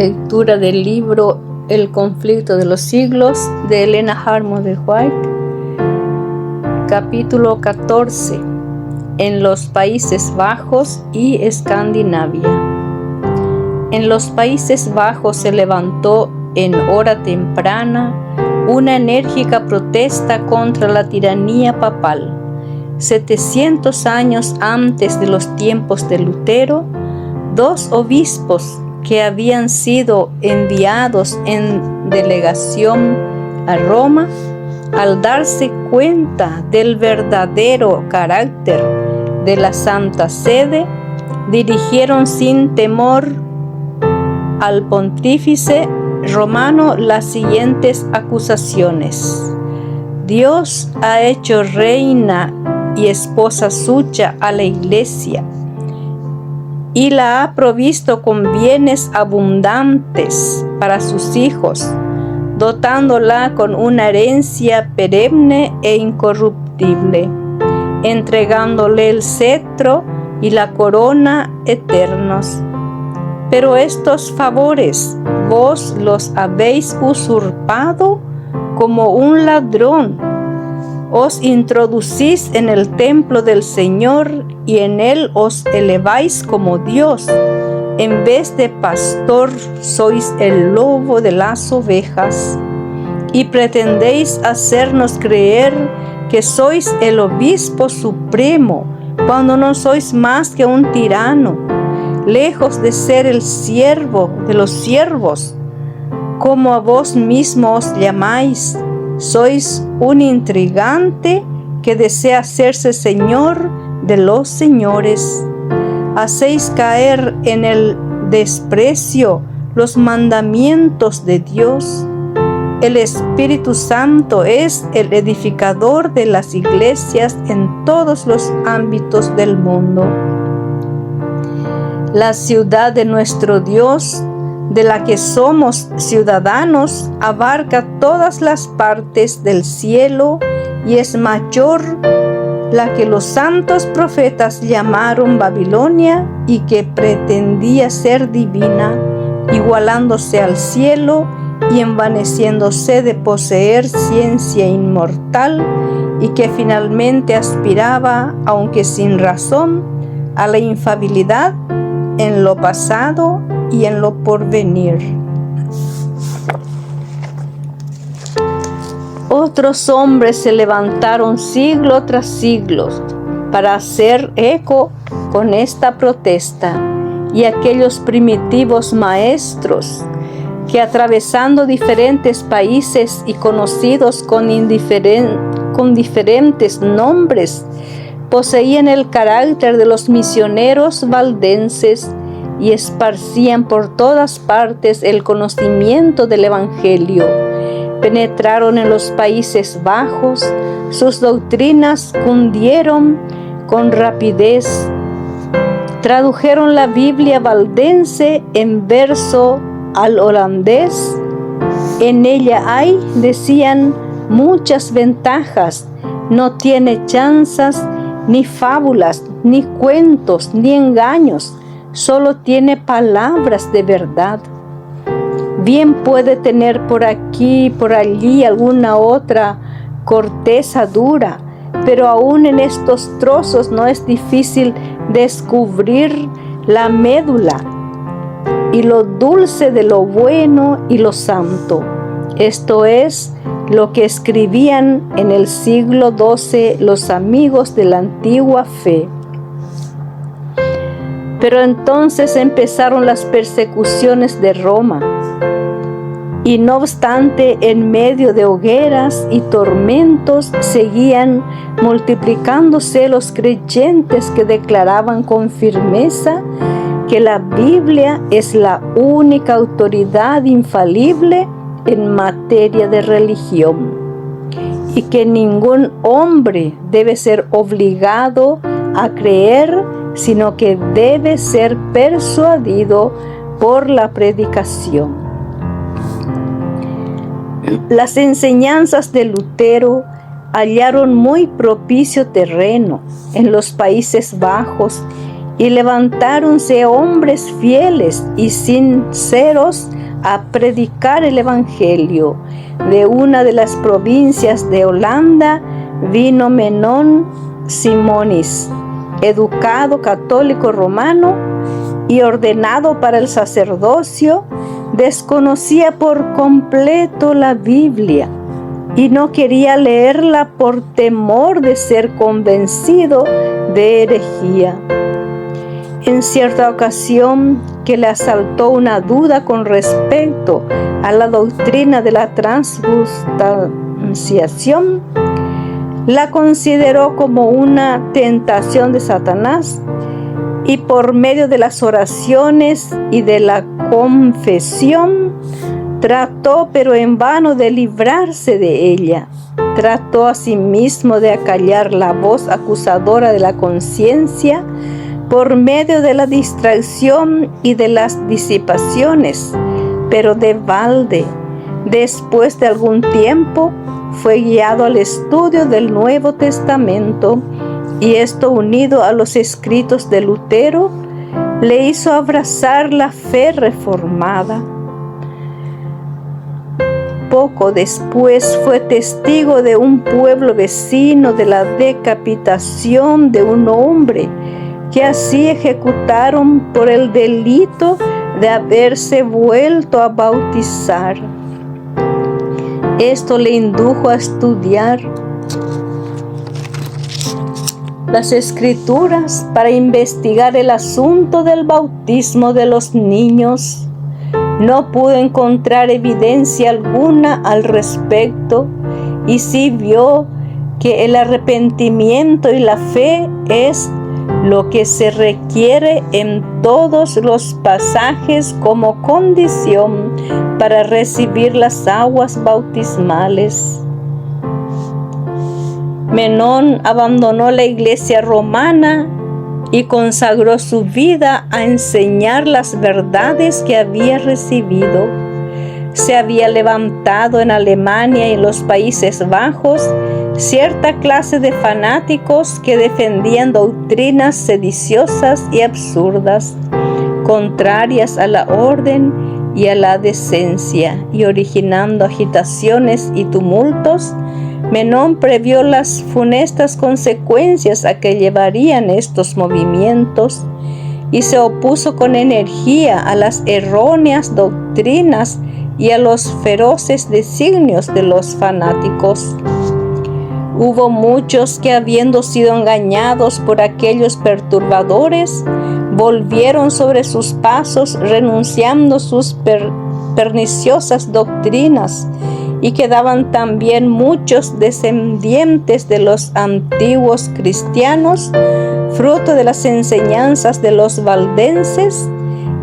Lectura del libro El conflicto de los siglos de Helena Harmon de White. Capítulo 14. En los Países Bajos y Escandinavia. En los Países Bajos se levantó en hora temprana una enérgica protesta contra la tiranía papal. 700 años antes de los tiempos de Lutero, dos obispos que habían sido enviados en delegación a Roma, al darse cuenta del verdadero carácter de la Santa Sede, dirigieron sin temor al pontífice romano las siguientes acusaciones: Dios ha hecho reina y esposa suya a la Iglesia y la ha provisto con bienes abundantes para sus hijos, dotándola con una herencia perenne e incorruptible, entregándole el cetro y la corona eternos. Pero estos favores vos los habéis usurpado como un ladrón. Os introducís en el templo del Señor y en él os eleváis como Dios. En vez de pastor sois el lobo de las ovejas, y pretendéis hacernos creer que sois el obispo supremo, cuando no sois más que un tirano, lejos de ser el siervo de los siervos, como a vos mismos os llamáis. Sois un intrigante que desea hacerse señor de los señores. Hacéis caer en el desprecio los mandamientos de Dios. El Espíritu Santo es el edificador de las iglesias en todos los ámbitos del mundo. La ciudad de nuestro Dios, de la que somos ciudadanos, abarca todas las partes del cielo y es mayor la que los santos profetas llamaron Babilonia y que pretendía ser divina, igualándose al cielo y envaneciéndose de poseer ciencia inmortal, y que finalmente aspiraba, aunque sin razón, a la infalibilidad en lo pasado y en lo porvenir. Otros hombres se levantaron siglo tras siglo para hacer eco con esta protesta, y aquellos primitivos maestros que, atravesando diferentes países y conocidos con diferentes nombres, poseían el carácter de los misioneros valdenses y esparcían por todas partes el conocimiento del Evangelio. Penetraron en los Países Bajos, sus doctrinas cundieron con rapidez. Tradujeron la Biblia valdense en verso al holandés. En ella hay, decían, muchas ventajas. No tiene chanzas, ni fábulas, ni cuentos, ni engaños. Solo tiene palabras de verdad. Bien puede tener por aquí y por allí alguna otra corteza dura, pero aún en estos trozos no es difícil descubrir la médula y lo dulce de lo bueno y lo santo. Esto es lo que escribían en el siglo XII los amigos de la antigua fe. Pero entonces empezaron las persecuciones de Roma, y no obstante, en medio de hogueras y tormentos, seguían multiplicándose los creyentes que declaraban con firmeza que la Biblia es la única autoridad infalible en materia de religión, y que ningún hombre debe ser obligado a creer, sino que debe ser persuadido por la predicación. Las enseñanzas de Lutero hallaron muy propicio terreno en los Países Bajos y levantáronse hombres fieles y sinceros a predicar el Evangelio. De una de las provincias de Holanda vino Menón Simonis, educado católico romano y ordenado para el sacerdocio. Desconocía por completo la Biblia y no quería leerla por temor de ser convencido de herejía. En cierta ocasión que le asaltó una duda con respecto a la doctrina de la transubstanciación, la consideró como una tentación de Satanás y por medio de las oraciones y de la confesión trató, pero en vano, de librarse de ella. Trató asimismo de acallar la voz acusadora de la conciencia por medio de la distracción y de las disipaciones, pero de balde. Después de algún tiempo fue guiado al estudio del Nuevo Testamento, y esto, unido a los escritos de Lutero, le hizo abrazar la fe reformada. Poco después fue testigo de un pueblo vecino de la decapitación de un hombre que así ejecutaron por el delito de haberse vuelto a bautizar. Esto le indujo a estudiar las Escrituras para investigar el asunto del bautismo de los niños. No pudo encontrar evidencia alguna al respecto, y sí vio que el arrepentimiento y la fe es lo que se requiere en todos los pasajes como condición para recibir las aguas bautismales. Menón abandonó la iglesia romana y consagró su vida a enseñar las verdades que había recibido. Se había levantado en Alemania y en los Países Bajos cierta clase de fanáticos que defendían doctrinas sediciosas y absurdas, contrarias a la orden y a la decencia, y originando agitaciones y tumultos. Menón previó las funestas consecuencias a que llevarían estos movimientos y se opuso con energía a las erróneas doctrinas y a los feroces designios de los fanáticos. Hubo muchos que, habiendo sido engañados por aquellos perturbadores, volvieron sobre sus pasos, renunciando sus perniciosas doctrinas, y quedaban también muchos descendientes de los antiguos cristianos, fruto de las enseñanzas de los valdenses.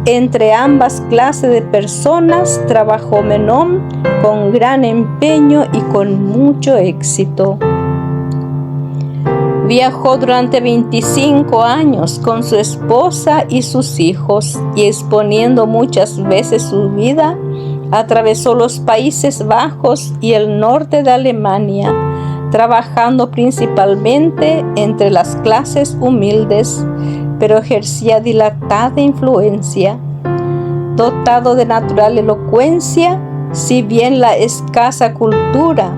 Entre ambas clases de personas trabajó Menón con gran empeño y con mucho éxito. Viajó durante 25 años con su esposa y sus hijos, y exponiendo muchas veces su vida, atravesó los Países Bajos y el norte de Alemania, trabajando principalmente entre las clases humildes, pero ejercía dilatada influencia. Dotado de natural elocuencia, si bien la escasa cultura,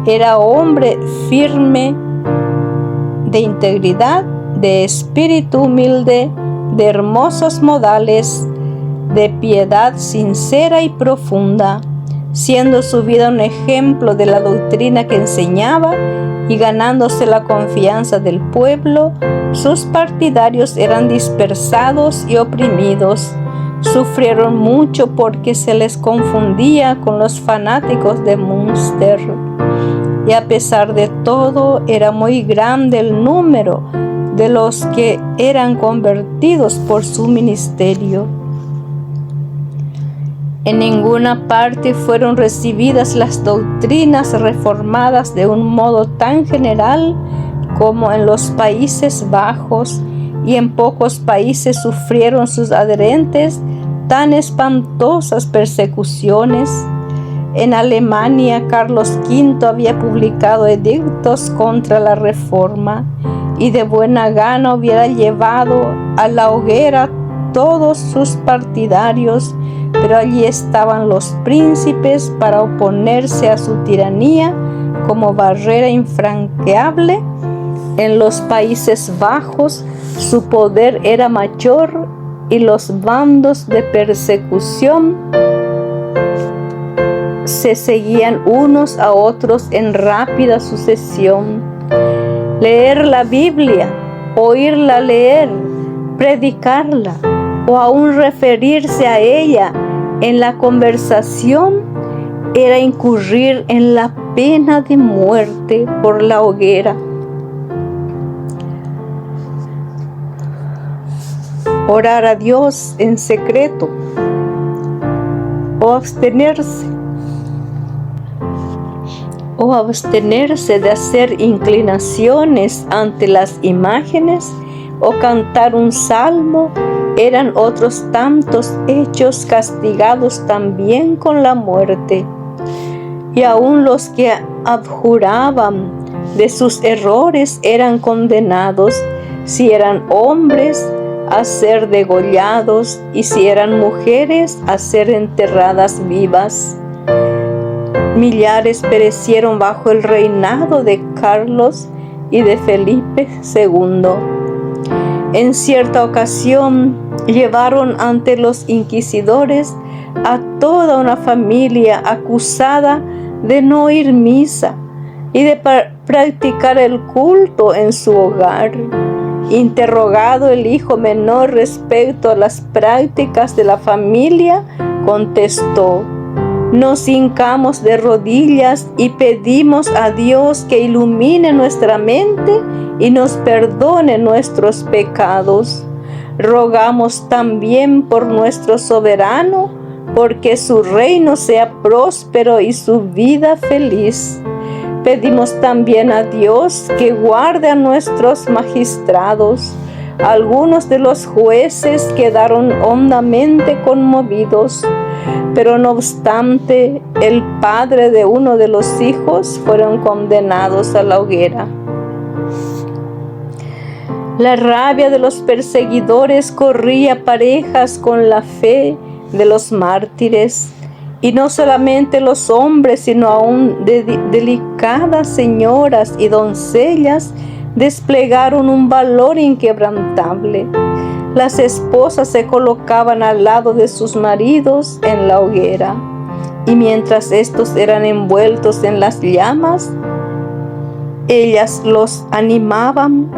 era hombre firme, de integridad, de espíritu humilde, de hermosos modales, de piedad sincera y profunda, siendo su vida un ejemplo de la doctrina que enseñaba y ganándose la confianza del pueblo. Sus partidarios eran dispersados y oprimidos. Sufrieron mucho porque se les confundía con los fanáticos de Münster, y a pesar de todo era muy grande el número de los que eran convertidos por su ministerio. En ninguna parte fueron recibidas las doctrinas reformadas de un modo tan general como en los Países Bajos, y en pocos países sufrieron sus adherentes tan espantosas persecuciones. En Alemania, Carlos V había publicado edictos contra la reforma, y de buena gana hubiera llevado a la hoguera todos sus partidarios, pero allí estaban los príncipes para oponerse a su tiranía como barrera infranqueable. En los Países Bajos su poder era mayor y los bandos de persecución se seguían unos a otros en rápida sucesión. Leer la Biblia, oírla leer, predicarla o aún referirse a ella en la conversación era incurrir en la pena de muerte por la hoguera. Orar a Dios en secreto o abstenerse de hacer inclinaciones ante las imágenes o cantar un salmo eran otros tantos hechos castigados también con la muerte. Y aun los que abjuraban de sus errores eran condenados, si eran hombres, a ser degollados, y si eran mujeres, a ser enterradas vivas. Millares perecieron bajo el reinado de Carlos y de Felipe II. En cierta ocasión llevaron ante los inquisidores a toda una familia acusada de no ir misa y de practicar el culto en su hogar. Interrogado el hijo menor respecto a las prácticas de la familia, contestó: nos hincamos de rodillas y pedimos a Dios que ilumine nuestra mente y nos perdone nuestros pecados. Rogamos también por nuestro soberano, porque su reino sea próspero y su vida feliz. Pedimos también a Dios que guarde a nuestros magistrados. Algunos de los jueces quedaron hondamente conmovidos, pero no obstante, el padre de uno de los hijos fueron condenados a la hoguera. La rabia de los perseguidores corría parejas con la fe de los mártires, y no solamente los hombres, sino aún delicadas señoras y doncellas desplegaron un valor inquebrantable. Las esposas se colocaban al lado de sus maridos en la hoguera, y mientras estos eran envueltos en las llamas, ellas los animaban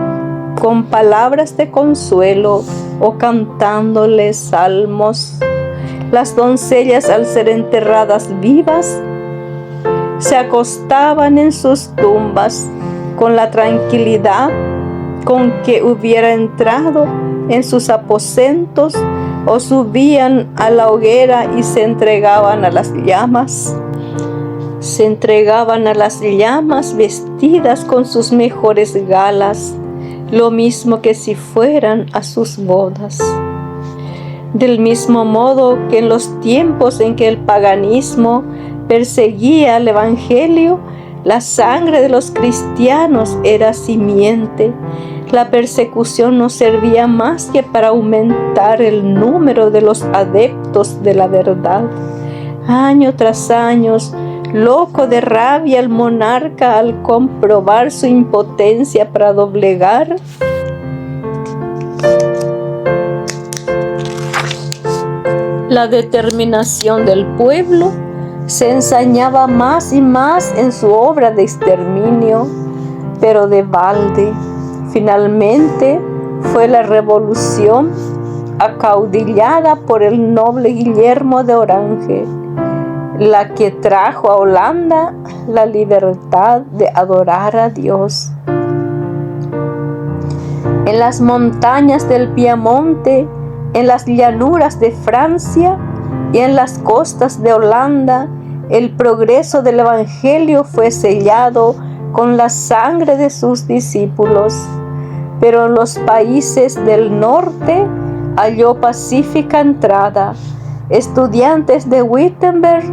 con palabras de consuelo o cantándoles salmos. Las doncellas, al ser enterradas vivas, se acostaban en sus tumbas con la tranquilidad con que hubiera entrado en sus aposentos, o subían a la hoguera y se entregaban a las llamas. Se entregaban a las llamas vestidas con sus mejores galas, lo mismo que si fueran a sus bodas. Del mismo modo que en los tiempos en que el paganismo perseguía al evangelio, la sangre de los cristianos era simiente. La persecución no servía más que para aumentar el número de los adeptos de la verdad. Año tras año, loco de rabia el monarca al comprobar su impotencia para doblegar la determinación del pueblo, se ensañaba más y más en su obra de exterminio, pero de balde. Finalmente fue la revolución acaudillada por el noble Guillermo de Orange la que trajo a Holanda la libertad de adorar a Dios. En las montañas del Piamonte, en las llanuras de Francia y en las costas de Holanda, el progreso del Evangelio fue sellado con la sangre de sus discípulos. Pero en los países del norte halló pacífica entrada. Estudiantes de Wittenberg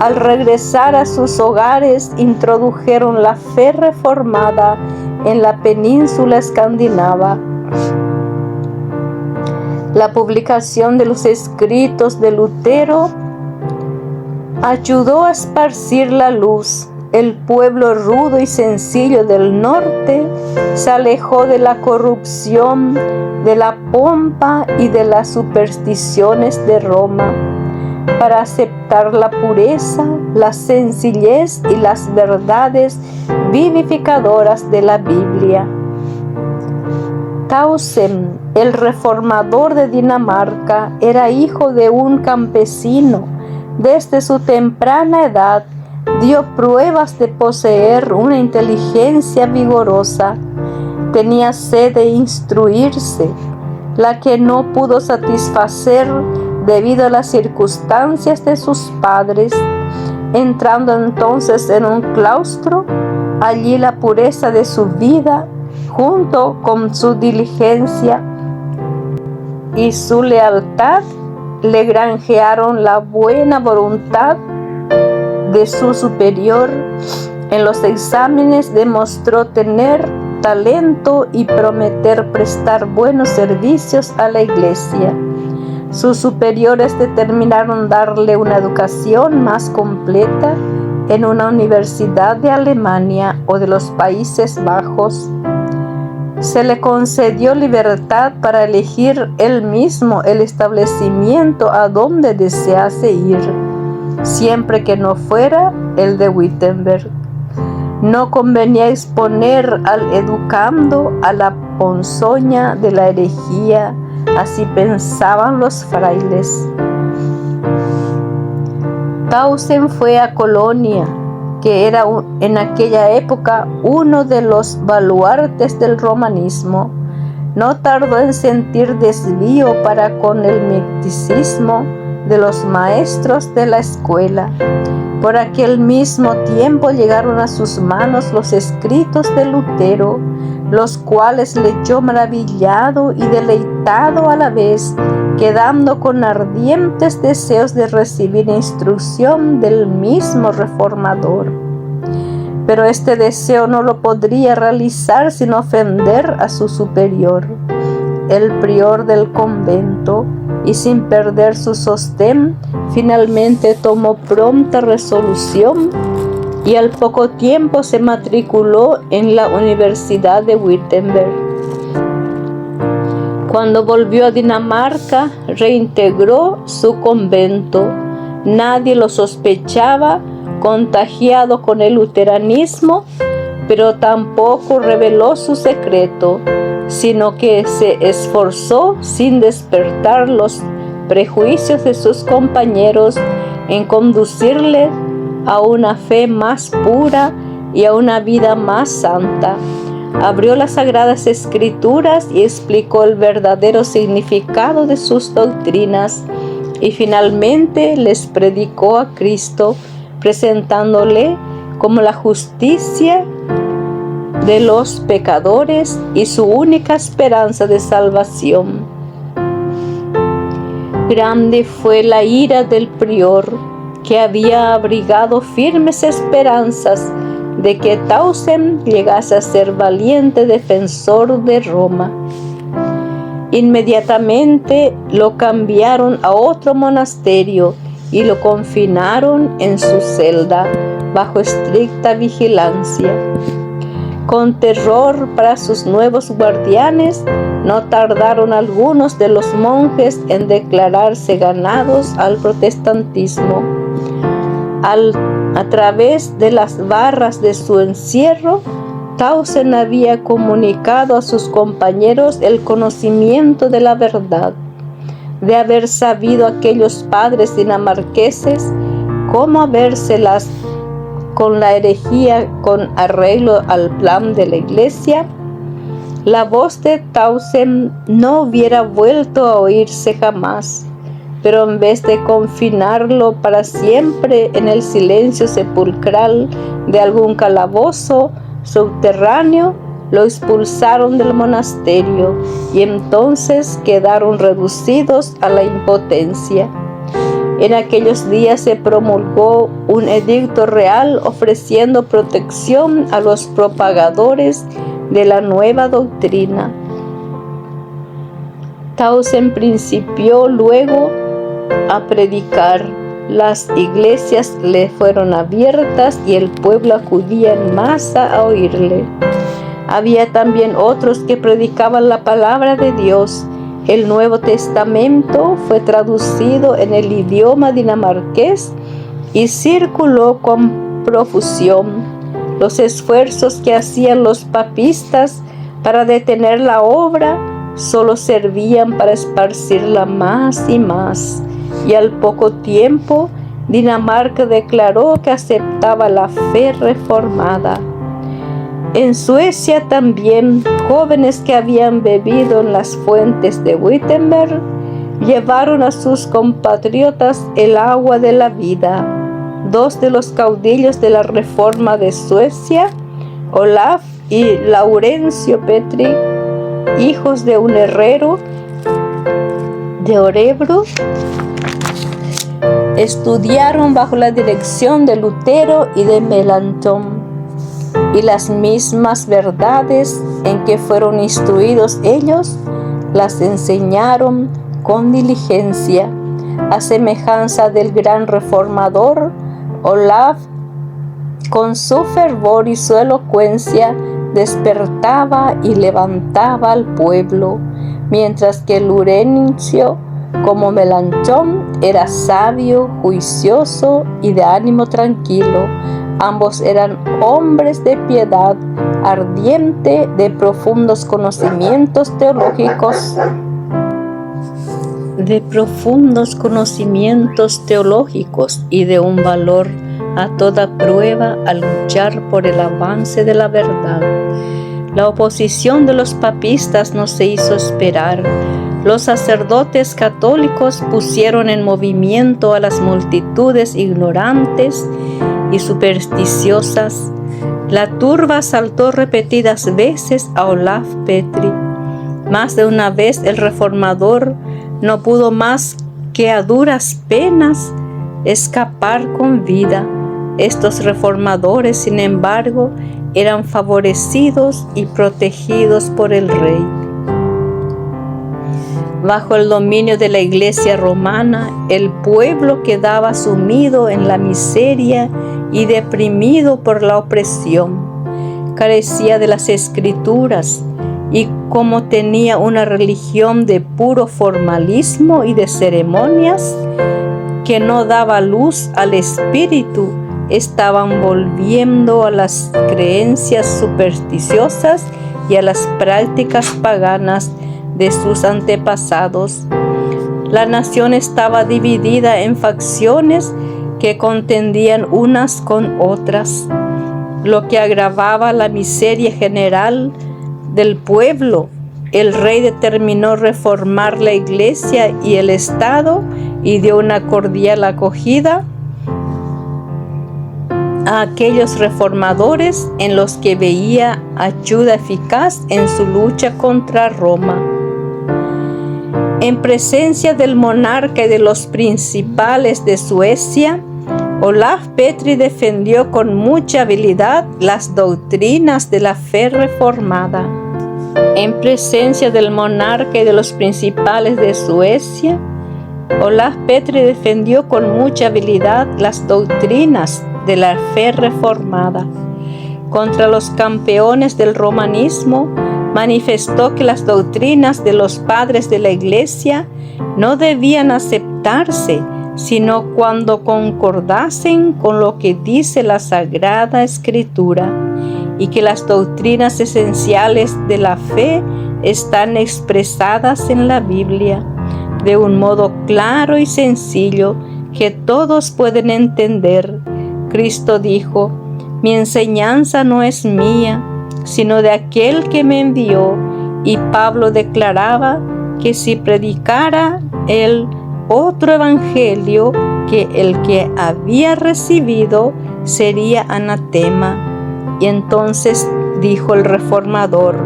Al regresar a sus hogares, introdujeron la fe reformada en la península escandinava. La publicación de los escritos de Lutero ayudó a esparcir la luz. El pueblo rudo y sencillo del norte se alejó de la corrupción, de la pompa y de las supersticiones de Roma para aceptar la pureza, la sencillez y las verdades vivificadoras de la Biblia. Tausen, el reformador de Dinamarca, era hijo de un campesino. Desde su temprana edad dio pruebas de poseer una inteligencia vigorosa. Tenía sed de instruirse, la que no pudo satisfacer debido a las circunstancias de sus padres. Entrando entonces en un claustro, allí la pureza de su vida, junto con su diligencia y su lealtad, le granjearon la buena voluntad de su superior. En los exámenes demostró tener talento y prometer prestar buenos servicios a la iglesia. Sus superiores determinaron darle una educación más completa en una universidad de Alemania o de los Países Bajos. Se le concedió libertad para elegir él mismo el establecimiento a donde desease ir, siempre que no fuera el de Wittenberg. No convenía exponer al educando a la ponzoña de la herejía, así pensaban los frailes. Tausen fue a Colonia, que era en aquella época uno de los baluartes del romanismo. No tardó en sentir desvío para con el misticismo de los maestros de la escuela. Por aquel mismo tiempo llegaron a sus manos los escritos de Lutero, los cuales leyó maravillado y deleitado a la vez, quedando con ardientes deseos de recibir instrucción del mismo reformador. Pero este deseo no lo podría realizar sin ofender a su superior, el prior del convento, y sin perder su sostén, finalmente tomó pronta resolución y al poco tiempo se matriculó en la Universidad de Wittenberg. Cuando volvió a Dinamarca, reintegró su convento. Nadie lo sospechaba contagiado con el luteranismo, pero tampoco reveló su secreto, sino que se esforzó sin despertar los prejuicios de sus compañeros en conducirle a una fe más pura y a una vida más santa. Abrió las Sagradas Escrituras y explicó el verdadero significado de sus doctrinas, y finalmente les predicó a Cristo, presentándole como la justicia de los pecadores y su única esperanza de salvación. Grande fue la ira del prior, que había abrigado firmes esperanzas de que Tausen llegase a ser valiente defensor de Roma. Inmediatamente lo cambiaron a otro monasterio y lo confinaron en su celda bajo estricta vigilancia. Con terror para sus nuevos guardianes, no tardaron algunos de los monjes en declararse ganados al protestantismo. A través de las barras de su encierro, Tausen había comunicado a sus compañeros el conocimiento de la verdad. De haber sabido aquellos padres dinamarqueses cómo habérselas con la herejía con arreglo al plan de la iglesia, la voz de Tausen no hubiera vuelto a oírse jamás, pero en vez de confinarlo para siempre en el silencio sepulcral de algún calabozo subterráneo, lo expulsaron del monasterio y entonces quedaron reducidos a la impotencia. En aquellos días se promulgó un edicto real ofreciendo protección a los propagadores de la nueva doctrina. Tausen principió luego a predicar. Las iglesias le fueron abiertas y el pueblo acudía en masa a oírle. Había también otros que predicaban la palabra de Dios. El Nuevo Testamento fue traducido en el idioma dinamarqués y circuló con profusión. Los esfuerzos que hacían los papistas para detener la obra solo servían para esparcirla más y más. Y al poco tiempo, Dinamarca declaró que aceptaba la fe reformada. En Suecia también, jóvenes que habían bebido en las fuentes de Wittenberg llevaron a sus compatriotas el agua de la vida. Dos de los caudillos de la Reforma de Suecia, Olaf y Laurencio Petri, hijos de un herrero de Örebro, estudiaron bajo la dirección de Lutero y de Melanchthon, y las mismas verdades en que fueron instruidos ellos las enseñaron con diligencia. A semejanza del gran reformador, Olaf, con su fervor y su elocuencia, despertaba y levantaba al pueblo, mientras que Laurencio, como Melanchthon, era sabio, juicioso y de ánimo tranquilo. Ambos eran hombres de piedad, ardiente de profundos conocimientos teológicos, y de un valor a toda prueba al luchar por el avance de la verdad. La oposición de los papistas no se hizo esperar. Los sacerdotes católicos pusieron en movimiento a las multitudes ignorantes y supersticiosas. La turba asaltó repetidas veces a Olaf Petri. Más de una vez el reformador no pudo más que a duras penas escapar con vida. Estos reformadores, sin embargo, eran favorecidos y protegidos por el rey. Bajo el dominio de la Iglesia romana, el pueblo quedaba sumido en la miseria y deprimido por la opresión. Carecía de las Escrituras y, como tenía una religión de puro formalismo y de ceremonias que no daba luz al espíritu, estaban volviendo a las creencias supersticiosas y a las prácticas paganas de sus antepasados. La nación estaba dividida en facciones que contendían unas con otras, lo que agravaba la miseria general del pueblo. El rey determinó reformar la iglesia y el Estado y dio una cordial acogida a aquellos reformadores en los que veía ayuda eficaz en su lucha contra Roma. En presencia del monarca y de los principales de Suecia, Olaf Petri defendió con mucha habilidad las doctrinas de la fe reformada. En presencia del monarca y de los principales de Suecia, Olaf Petri defendió con mucha habilidad las doctrinas de la fe reformada. Contra los campeones del romanismo, manifestó que las doctrinas de los padres de la Iglesia no debían aceptarse, sino cuando concordasen con lo que dice la Sagrada Escritura, y que las doctrinas esenciales de la fe están expresadas en la Biblia de un modo claro y sencillo que todos pueden entender. Cristo dijo: «Mi enseñanza no es mía, sino de aquel que me envió». Y Pablo declaraba que si predicara él otro evangelio que el que había recibido, sería anatema. Y entonces dijo el reformador: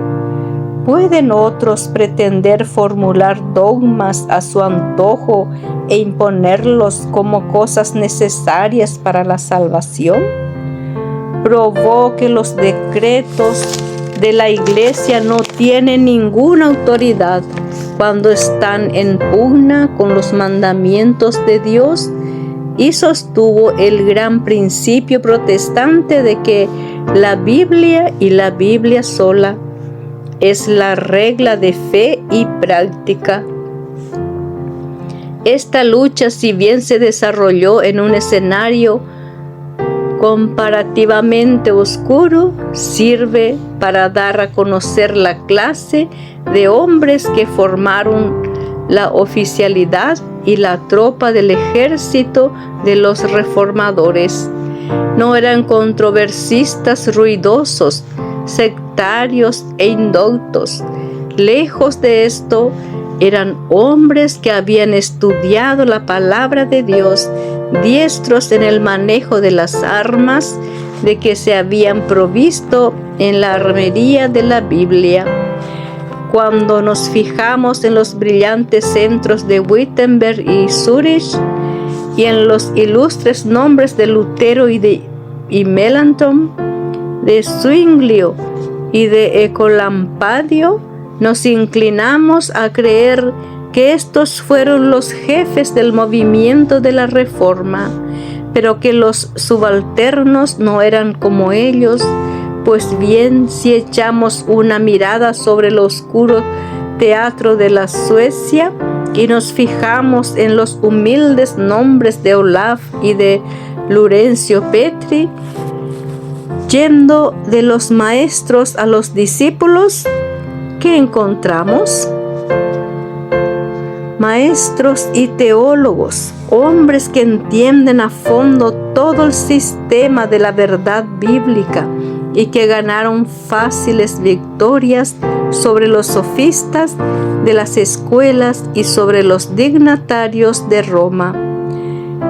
¿Pueden otros pretender formular dogmas a su antojo e imponerlos como cosas necesarias para la salvación? Probó que los decretos de la Iglesia no tienen ninguna autoridad cuando están en pugna con los mandamientos de Dios, y sostuvo el gran principio protestante de que la Biblia y la Biblia sola es la regla de fe y práctica. Esta lucha, si bien se desarrolló en un escenario comparativamente oscuro, sirve para dar a conocer la clase de hombres que formaron la oficialidad y la tropa del ejército de los reformadores. No eran controversistas ruidosos, sectarios e indoctos. Lejos de esto, eran hombres que habían estudiado la palabra de Dios, diestros en el manejo de las armas de que se habían provisto en la armería de la Biblia. Cuando nos fijamos en los brillantes centros de Wittenberg y Zurich, y en los ilustres nombres de Lutero y Melanchthon, de Zwinglio y de Ecolampadio, nos inclinamos a creer que estos fueron los jefes del movimiento de la Reforma, pero que los subalternos no eran como ellos. Pues bien, si echamos una mirada sobre el oscuro teatro de la Suecia y nos fijamos en los humildes nombres de Olaf y de Laurencio Petri, yendo de los maestros a los discípulos, ¿qué encontramos? Maestros y teólogos, hombres que entienden a fondo todo el sistema de la verdad bíblica y que ganaron fáciles victorias sobre los sofistas de las escuelas y sobre los dignatarios de Roma.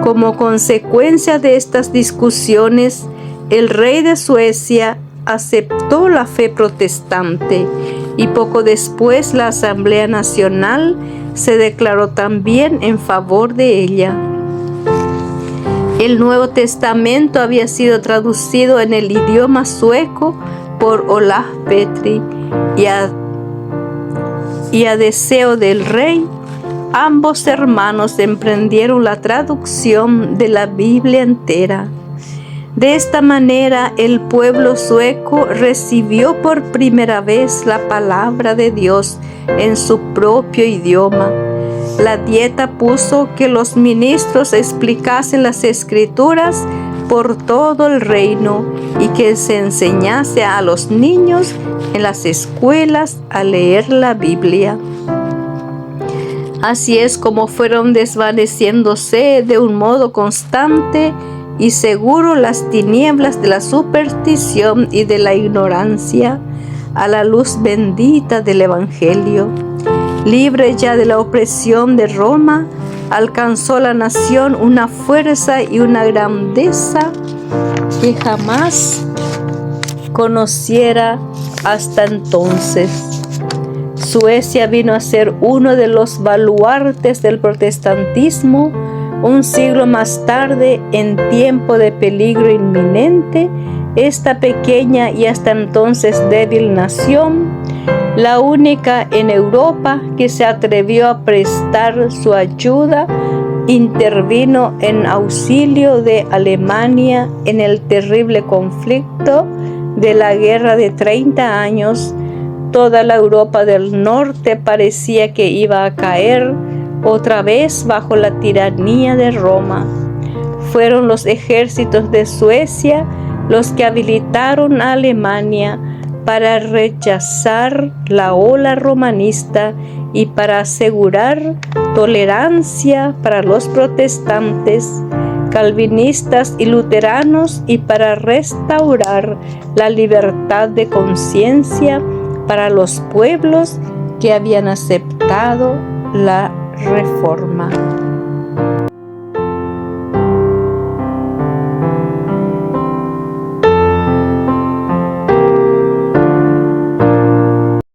Como consecuencia de estas discusiones, el rey de Suecia aceptó la fe protestante y poco después la Asamblea Nacional se declaró también en favor de ella. El Nuevo Testamento había sido traducido en el idioma sueco por Olaf Petri y a deseo del rey, ambos hermanos emprendieron la traducción de la Biblia entera. De esta manera, el pueblo sueco recibió por primera vez la palabra de Dios en su propio idioma. La dieta puso que los ministros explicasen las escrituras por todo el reino y que se enseñase a los niños en las escuelas a leer la Biblia. Así es como fueron desvaneciéndose de un modo constante y seguro las tinieblas de la superstición y de la ignorancia a la luz bendita del Evangelio. Libre ya de la opresión de Roma, alcanzó la nación una fuerza y una grandeza que jamás conociera hasta entonces. Suecia vino a ser uno de los baluartes del protestantismo. Un siglo más tarde, en tiempo de peligro inminente, esta pequeña y hasta entonces débil nación, la única en Europa que se atrevió a prestar su ayuda, intervino en auxilio de Alemania en el terrible conflicto de la Guerra de 30 años. Toda la Europa del Norte parecía que iba a caer otra vez bajo la tiranía de Roma. Fueron los ejércitos de Suecia los que habilitaron a Alemania para rechazar la ola romanista y para asegurar tolerancia para los protestantes, calvinistas y luteranos, y para restaurar la libertad de conciencia para los pueblos que habían aceptado la Reforma.